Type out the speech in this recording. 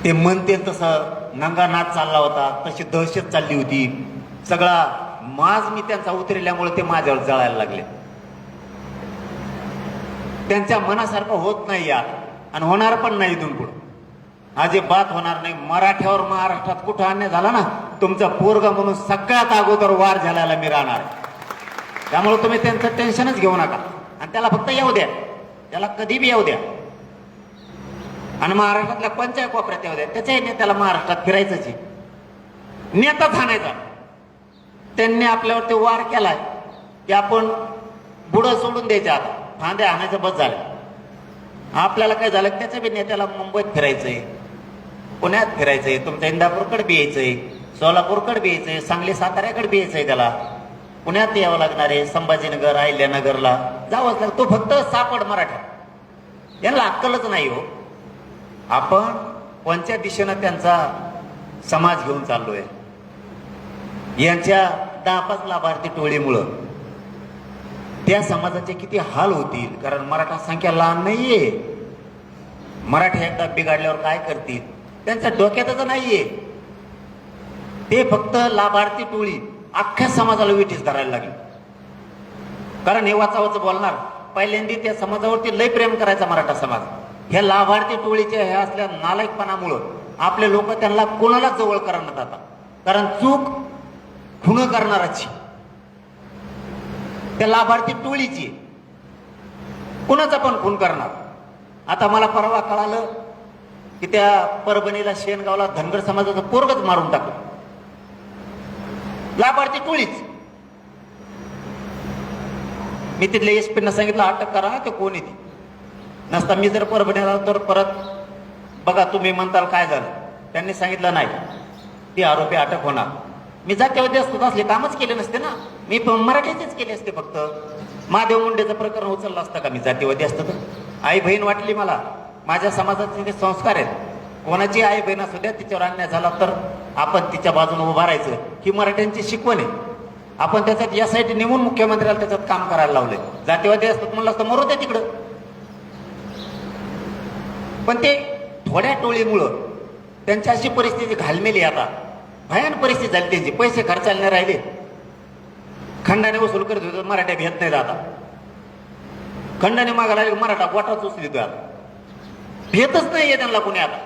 ते म्हणते तसं नंगानाच चालला होता, तशी दहशत चालली होती. सगळा माज मी त्यांचा उतरल्यामुळे ते माझ्यावर जळायला लागले. त्यांच्या मनासारखं होत नाही यार, आणि होणार पण नाही. इथून पुढे अजिबात होणार नाही. मराठ्यावर महाराष्ट्रात कुठं अन्याय झाला ना, तुमचा पोरगा म्हणून सगळ्यात अगोदर वार झाल्याला मी राहणार. त्यामुळे तुम्ही त्यांचं टेन्शनच घेऊ नका, आणि त्याला फक्त येऊ द्या, त्याला कधी बी येऊ द्या. आणि महाराष्ट्रातल्या कोणत्याही कोपऱ्यात येऊ द्या, त्याच्याही नेत्याला महाराष्ट्रात फिरायचंच आहे, नेताच आणायचा. त्यांनी आपल्यावरती वार केलाय की आपण बुडं सोडून द्यायचे, आता फांद्या आणायचं बस झालं. आपल्याला काय झालं, त्याच्या बी नेत्याला मुंबईत फिरायचंय, पुण्यात फिरायचंय, तुमच्या इंदापूरकडे बी यायचंय, सोलापूरकडे बी यायचंय, सांगली साताऱ्याकडे बी यायचंय. त्याला पुण्यात यावं लागणार आहे, संभाजीनगर अहिल्यानगरला जावंच लागतं. तो फक्त सापड मराठा, यांना अक्कलच नाही हो. आपण कोणत्या दिशेनं त्यांचा समाज घेऊन चाललोय. यांच्या 10-5 लाभार्थी टोळीमुळं त्या समाजाचे किती हाल होतील, कारण मराठा संख्या लहान नाहीये. मराठी एकदा बिघडल्यावर काय करतील त्यांच्या डोक्यातच नाहीये. ते फक्त लाभार्थी टोळी अख्ख्या समाजाला विठीस धरायला लागली. कारण हे वाचावाचं बोलणार, पहिल्यांदा त्या समाजावरती लय प्रेम करायचा मराठा समाज. ह्या लाभार्थी टोळीच्या ह्या असल्या नालायकपणामुळं आपले लोक त्यांना कोणालाच जवळ करण्यात जातात. कारण चूक खुण करणाराची, त्या लाभार्थी टोळीची, कुणाचा पण खून करणार. आता मला परवा कळालं की त्या परभणीला शेनगावला धनगर समाजाचं पोरगच मारून टाकलं, लाभार्थी टोळीच. मी तिथल्या एसपींना सांगितलं अटक करा, ते कोण येते नसता. मी जर परभणीला तर परत बघा तुम्ही म्हणताल काय झालं. त्यांनी सांगितलं नाही, ती आरोपी अटक होणार. मी जातीवादी असतो असले कामच केले नसते ना, मी पण मराठीचेच केले असते. फक्त महादेव मुंडेचं प्रकरण उचललं असतं का मी जातीवादी असतं तर? आई बहीण वाटली मला, माझ्या समाजाचे ते संस्कार आहेत. कोणाची आई बहीण असू द्या, तिच्यावर अन्याय झाला तर आपण तिच्या बाजूने उभा राहायचं, ही मराठ्यांची शिकवण आहे. आपण त्याच्यात यासाठी नेमून मुख्यमंत्र्याला त्याच्यात काम करायला लावलंय. जातीवादी असतात म्हणलं असतं मरू द्या तिकडं. पण ते थोड्या टोळीमुळं त्यांची अशी परिस्थिती घालमेली, आता भयान परिस्थिती झाली त्यांची. पैसे खर्चायला नाही राहिले, खंडाने वसूल करत होतो, मराठ्या भेट नाही. आता खंडाने मागायला मराठा गोठाच उचली, आता भेटच नाहीये त्यांना कुणी. आता